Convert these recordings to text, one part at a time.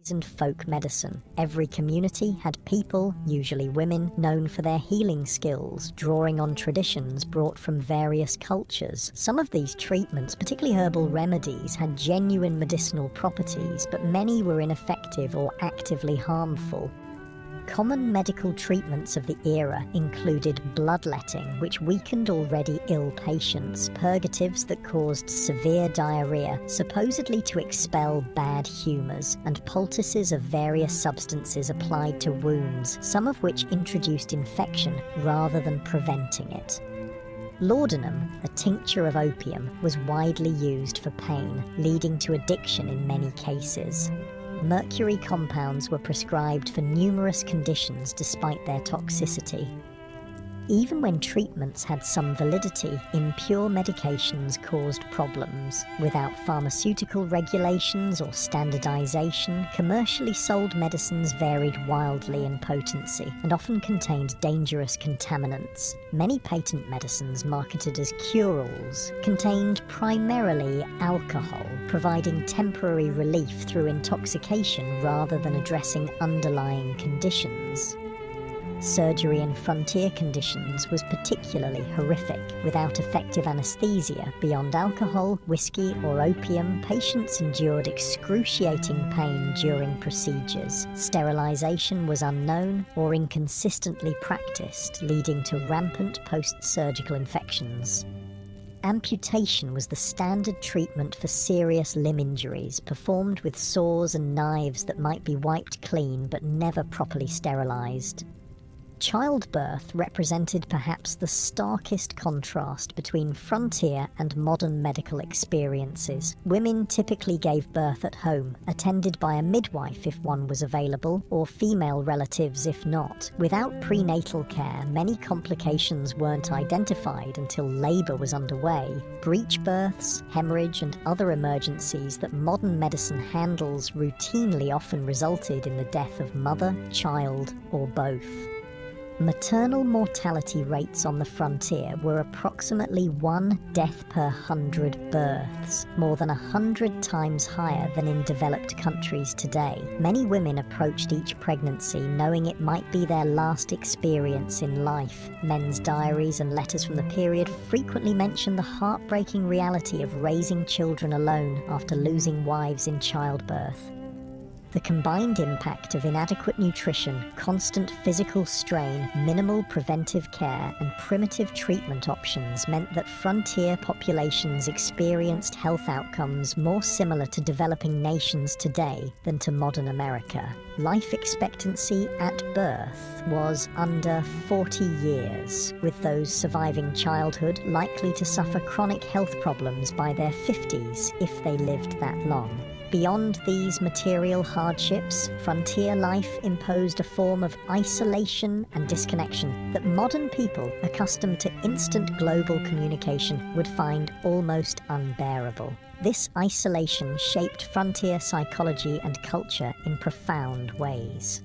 and folk medicine. Every community had people, usually women, known for their healing skills, drawing on traditions brought from various cultures. Some of these treatments, particularly herbal remedies, had genuine medicinal properties, but many were ineffective or actively harmful. Common medical treatments of the era included bloodletting, which weakened already ill patients, purgatives that caused severe diarrhea, supposedly to expel bad humours, and poultices of various substances applied to wounds, some of which introduced infection rather than preventing it. Laudanum, a tincture of opium, was widely used for pain, leading to addiction in many cases. Mercury compounds were prescribed for numerous conditions despite their toxicity. Even when treatments had some validity, impure medications caused problems. Without pharmaceutical regulations or standardization, commercially sold medicines varied wildly in potency and often contained dangerous contaminants. Many patent medicines marketed as cure-alls contained primarily alcohol, providing temporary relief through intoxication rather than addressing underlying conditions. Surgery in frontier conditions was particularly horrific. Without effective anesthesia, beyond alcohol, whiskey, or opium, patients endured excruciating pain during procedures. Sterilization was unknown or inconsistently practiced, leading to rampant post-surgical infections. Amputation was the standard treatment for serious limb injuries, performed with saws and knives that might be wiped clean but never properly sterilized. Childbirth represented perhaps the starkest contrast between frontier and modern medical experiences. Women typically gave birth at home, attended by a midwife if one was available, or female relatives if not. Without prenatal care, many complications weren't identified until labor was underway. Breech births, hemorrhage, and other emergencies that modern medicine handles routinely often resulted in the death of mother, child, or both. Maternal mortality rates on the frontier were approximately 1 death per 100 births, more than 100 times higher than in developed countries today. Many women approached each pregnancy knowing it might be their last experience in life. Men's diaries and letters from the period frequently mention the heartbreaking reality of raising children alone after losing wives in childbirth. The combined impact of inadequate nutrition, constant physical strain, minimal preventive care, and primitive treatment options meant that frontier populations experienced health outcomes more similar to developing nations today than to modern America. Life expectancy at birth was under 40 years, with those surviving childhood likely to suffer chronic health problems by their 50s if they lived that long. Beyond these material hardships, frontier life imposed a form of isolation and disconnection that modern people, accustomed to instant global communication, would find almost unbearable. This isolation shaped frontier psychology and culture in profound ways.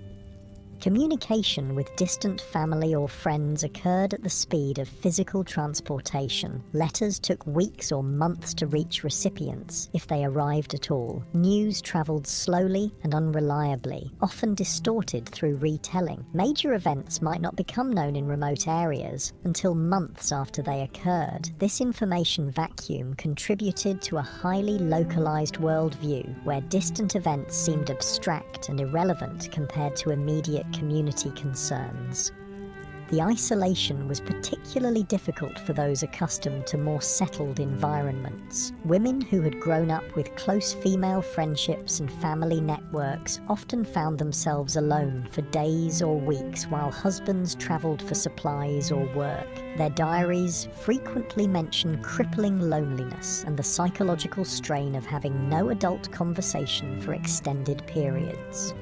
Communication with distant family or friends occurred at the speed of physical transportation. Letters took weeks or months to reach recipients, if they arrived at all. News traveled slowly and unreliably, often distorted through retelling. Major events might not become known in remote areas until months after they occurred. This information vacuum contributed to a highly localized worldview, where distant events seemed abstract and irrelevant compared to immediate community concerns. The isolation was particularly difficult for those accustomed to more settled environments. Women who had grown up with close female friendships and family networks often found themselves alone for days or weeks while husbands traveled for supplies or work. Their diaries frequently mention crippling loneliness and the psychological strain of having no adult conversation for extended periods.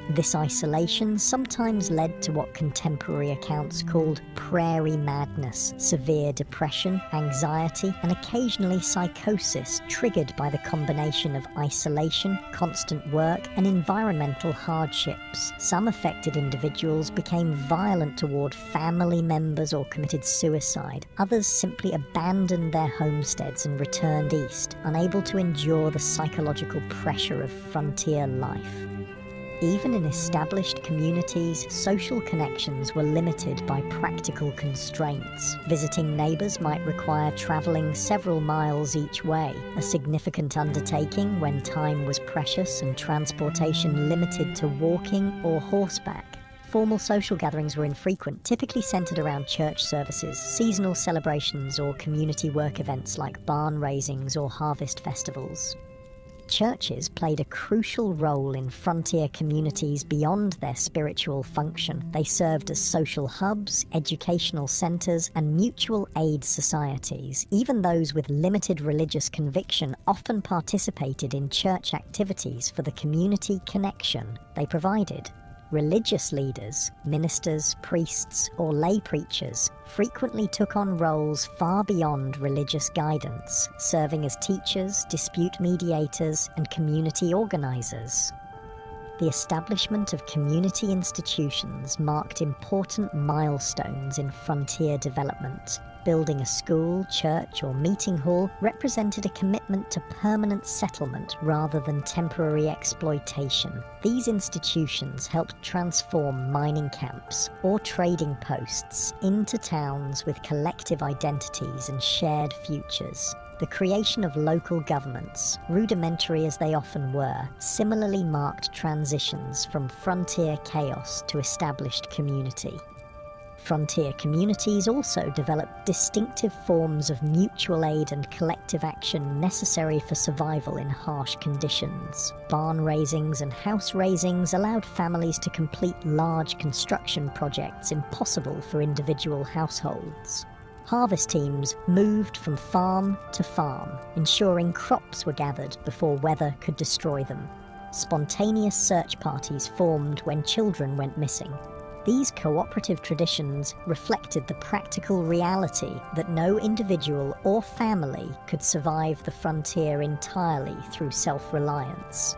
This isolation sometimes led to what contemporary accounts called prairie madness, severe depression, anxiety, and occasionally psychosis triggered by the combination of isolation, constant work, and environmental hardships. Some affected individuals became violent toward family members or committed suicide. Others simply abandoned their homesteads and returned east, unable to endure the psychological pressure of frontier life. Even in established communities, social connections were limited by practical constraints. Visiting neighbors might require traveling several miles each way, a significant undertaking when time was precious and transportation limited to walking or horseback. Formal social gatherings were infrequent, typically centered around church services, seasonal celebrations, or community work events like barn raisings or harvest festivals. Churches played a crucial role in frontier communities beyond their spiritual function. They served as social hubs, educational centers, and mutual aid societies. Even those with limited religious conviction often participated in church activities for the community connection they provided. Religious leaders, ministers, priests, or lay preachers frequently took on roles far beyond religious guidance, serving as teachers, dispute mediators, and community organizers. The establishment of community institutions marked important milestones in frontier development. Building a school, church, or meeting hall represented a commitment to permanent settlement rather than temporary exploitation. These institutions helped transform mining camps or trading posts into towns with collective identities and shared futures. The creation of local governments, rudimentary as they often were, similarly marked transitions from frontier chaos to established community. Frontier communities also developed distinctive forms of mutual aid and collective action necessary for survival in harsh conditions. Barn raisings and house raisings allowed families to complete large construction projects impossible for individual households. Harvest teams moved from farm to farm, ensuring crops were gathered before weather could destroy them. Spontaneous search parties formed when children went missing. These cooperative traditions reflected the practical reality that no individual or family could survive the frontier entirely through self-reliance.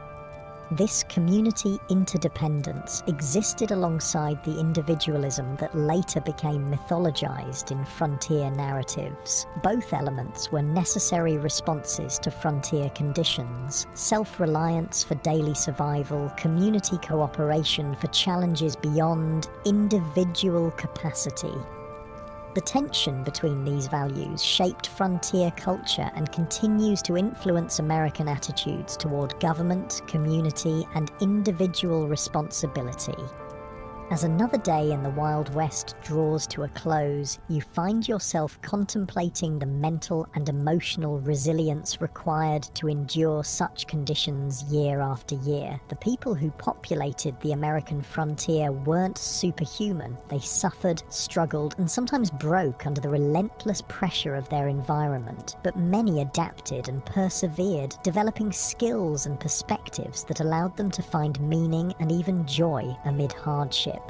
This community interdependence existed alongside the individualism that later became mythologized in frontier narratives. Both elements were necessary responses to frontier conditions: self-reliance for daily survival, community cooperation for challenges beyond individual capacity. The tension between these values shaped frontier culture and continues to influence American attitudes toward government, community, and individual responsibility. As another day in the Wild West draws to a close, you find yourself contemplating the mental and emotional resilience required to endure such conditions year after year. The people who populated the American frontier weren't superhuman. They suffered, struggled, and sometimes broke under the relentless pressure of their environment. But many adapted and persevered, developing skills and perspectives that allowed them to find meaning and even joy amid hardship.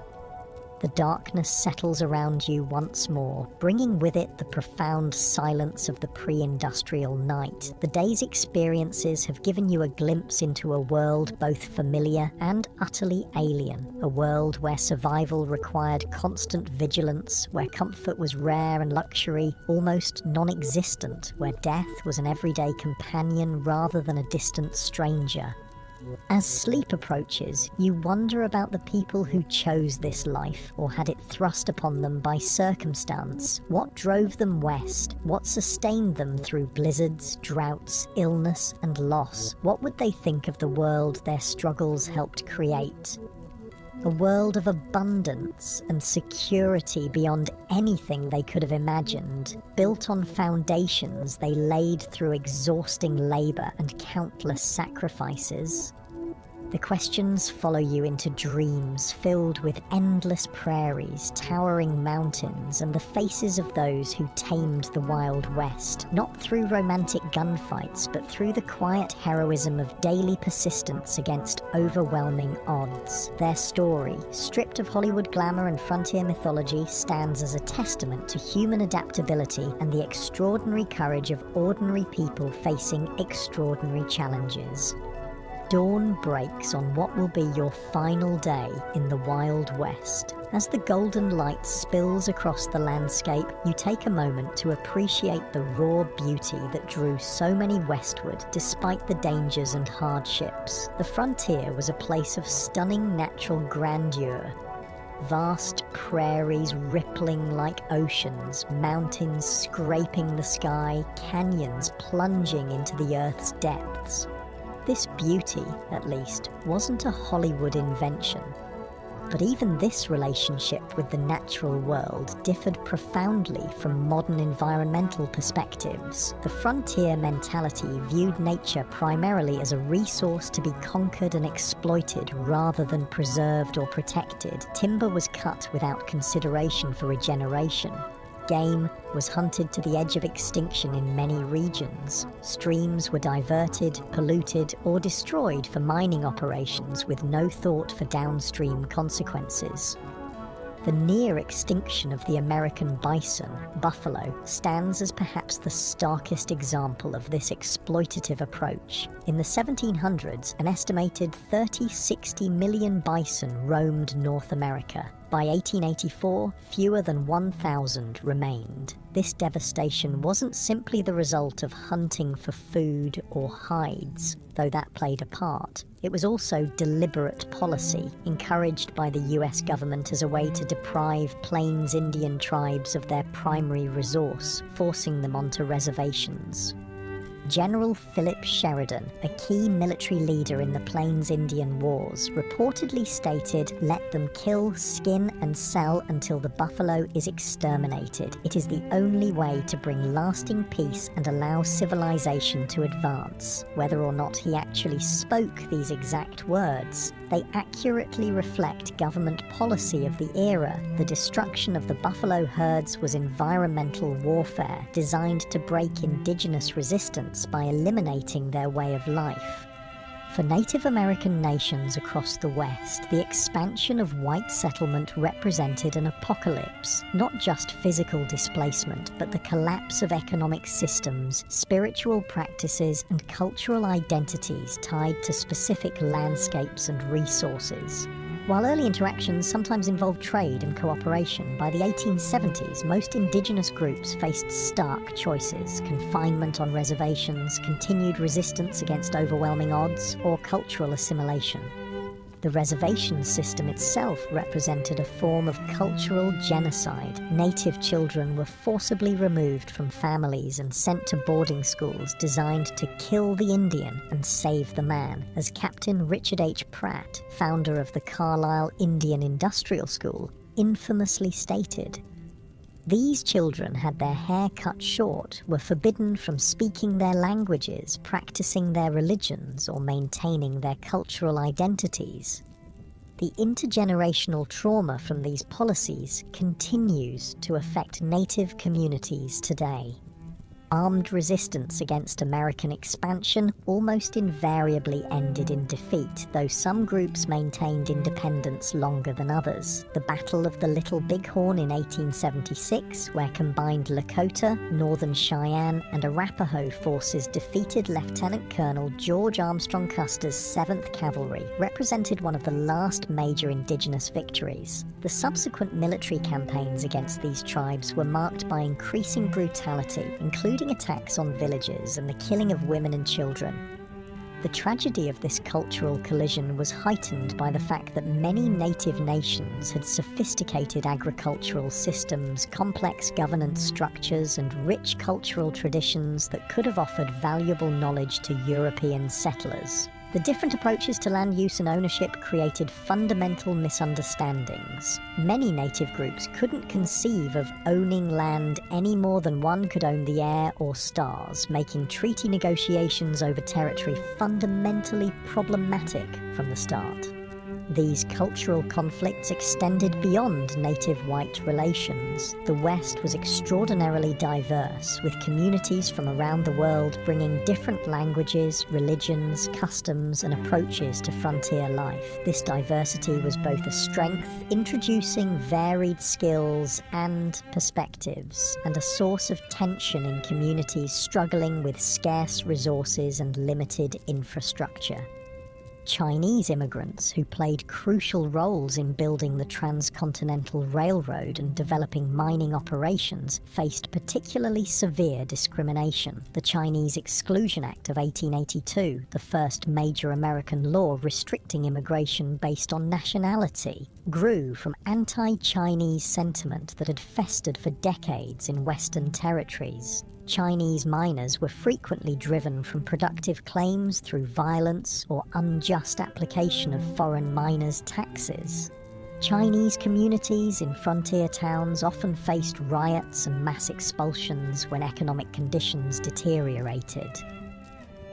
The darkness settles around you once more, bringing with it the profound silence of the pre-industrial night. The day's experiences have given you a glimpse into a world both familiar and utterly alien, a world where survival required constant vigilance, where comfort was rare and luxury almost non-existent, where death was an everyday companion rather than a distant stranger. As sleep approaches, you wonder about the people who chose this life or had it thrust upon them by circumstance. What drove them west? What sustained them through blizzards, droughts, illness, and loss? What would they think of the world their struggles helped create? A world of abundance and security beyond anything they could have imagined, built on foundations they laid through exhausting labor and countless sacrifices. The questions follow you into dreams filled with endless prairies, towering mountains, and the faces of those who tamed the Wild West, not through romantic gunfights, but through the quiet heroism of daily persistence against overwhelming odds. Their story, stripped of Hollywood glamour and frontier mythology, stands as a testament to human adaptability and the extraordinary courage of ordinary people facing extraordinary challenges. Dawn breaks on what will be your final day in the Wild West. As the golden light spills across the landscape, you take a moment to appreciate the raw beauty that drew so many westward despite the dangers and hardships. The frontier was a place of stunning natural grandeur. Vast prairies rippling like oceans, mountains scraping the sky, canyons plunging into the earth's depths. This beauty, at least, wasn't a Hollywood invention. But even this relationship with the natural world differed profoundly from modern environmental perspectives. The frontier mentality viewed nature primarily as a resource to be conquered and exploited rather than preserved or protected. Timber was cut without consideration for regeneration. Game was hunted to the edge of extinction in many regions. Streams were diverted, polluted, or destroyed for mining operations with no thought for downstream consequences. The near extinction of the American bison, buffalo, stands as perhaps the starkest example of this exploitative approach. In the 1700s, an estimated 30–60 million bison roamed North America. By 1884, fewer than 1,000 remained. This devastation wasn't simply the result of hunting for food or hides, though that played a part. It was also deliberate policy, encouraged by the US government as a way to deprive Plains Indian tribes of their primary resource, forcing them onto reservations. General Philip Sheridan, a key military leader in the Plains Indian Wars, reportedly stated, "Let them kill, skin, and sell until the buffalo is exterminated. It is the only way to bring lasting peace and allow civilization to advance." Whether or not he actually spoke these exact words, they accurately reflect government policy of the era. The destruction of the buffalo herds was environmental warfare designed to break indigenous resistance by eliminating their way of life. For Native American nations across the West, the expansion of white settlement represented an apocalypse, not just physical displacement, but the collapse of economic systems, spiritual practices, and cultural identities tied to specific landscapes and resources. While early interactions sometimes involved trade and cooperation, by the 1870s, most indigenous groups faced stark choices: confinement on reservations, continued resistance against overwhelming odds, or cultural assimilation. The reservation system itself represented a form of cultural genocide. Native children were forcibly removed from families and sent to boarding schools designed to kill the Indian and save the man, as Captain Richard H. Pratt, founder of the Carlisle Indian Industrial School, infamously stated. These children had their hair cut short, were forbidden from speaking their languages, practicing their religions, or maintaining their cultural identities. The intergenerational trauma from these policies continues to affect Native communities today. Armed resistance against American expansion almost invariably ended in defeat, though some groups maintained independence longer than others. The Battle of the Little Bighorn in 1876, where combined Lakota, Northern Cheyenne, and Arapaho forces defeated Lieutenant Colonel George Armstrong Custer's 7th Cavalry, represented one of the last major indigenous victories. The subsequent military campaigns against these tribes were marked by increasing brutality, including attacks on villages and the killing of women and children. The tragedy of this cultural collision was heightened by the fact that many native nations had sophisticated agricultural systems, complex governance structures, and rich cultural traditions that could have offered valuable knowledge to European settlers. The different approaches to land use and ownership created fundamental misunderstandings. Many native groups couldn't conceive of owning land any more than one could own the air or stars, making treaty negotiations over territory fundamentally problematic from the start. These cultural conflicts extended beyond native-white relations. The West was extraordinarily diverse, with communities from around the world bringing different languages, religions, customs, and approaches to frontier life. This diversity was both a strength, introducing varied skills and perspectives, and a source of tension in communities struggling with scarce resources and limited infrastructure. Chinese immigrants, who played crucial roles in building the transcontinental railroad and developing mining operations, faced particularly severe discrimination. The Chinese Exclusion Act of 1882, the first major American law restricting immigration based on nationality, grew from anti-Chinese sentiment that had festered for decades in Western territories. Chinese miners were frequently driven from productive claims through violence or unjust application of foreign miners' taxes. Chinese communities in frontier towns often faced riots and mass expulsions when economic conditions deteriorated.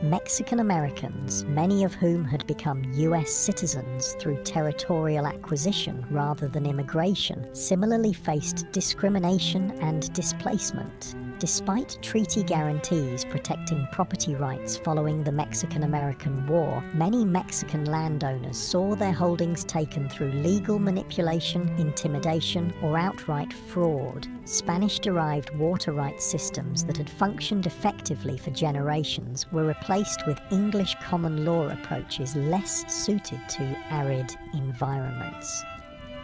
Mexican Americans, many of whom had become US citizens through territorial acquisition rather than immigration, similarly faced discrimination and displacement. Despite treaty guarantees protecting property rights following the Mexican-American War, many Mexican landowners saw their holdings taken through legal manipulation, intimidation, or outright fraud. Spanish-derived water rights systems that had functioned effectively for generations were replaced with English common law approaches less suited to arid environments.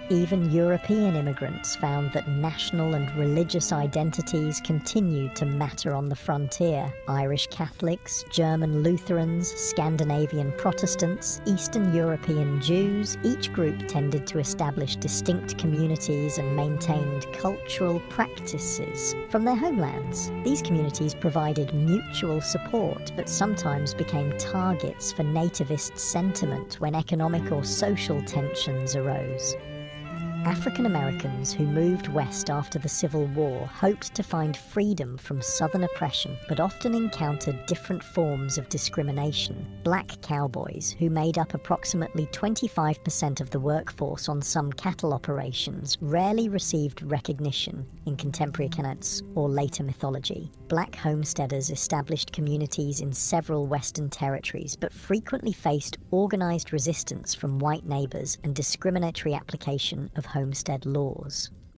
Even European immigrants found that national and religious identities continued to matter on the frontier. Irish Catholics, German Lutherans, Scandinavian Protestants, Eastern European Jews, each group tended to establish distinct communities and maintained cultural practices from their homelands. These communities provided mutual support, but sometimes became targets for nativist sentiment when economic or social tensions arose. African Americans who moved west after the Civil War hoped to find freedom from Southern oppression, but often encountered different forms of discrimination. Black cowboys, who made up approximately 25% of the workforce on some cattle operations, rarely received recognition in contemporary accounts or later mythology. Black homesteaders established communities in several Western territories, but frequently faced organized resistance from white neighbors and discriminatory application of homestead laws.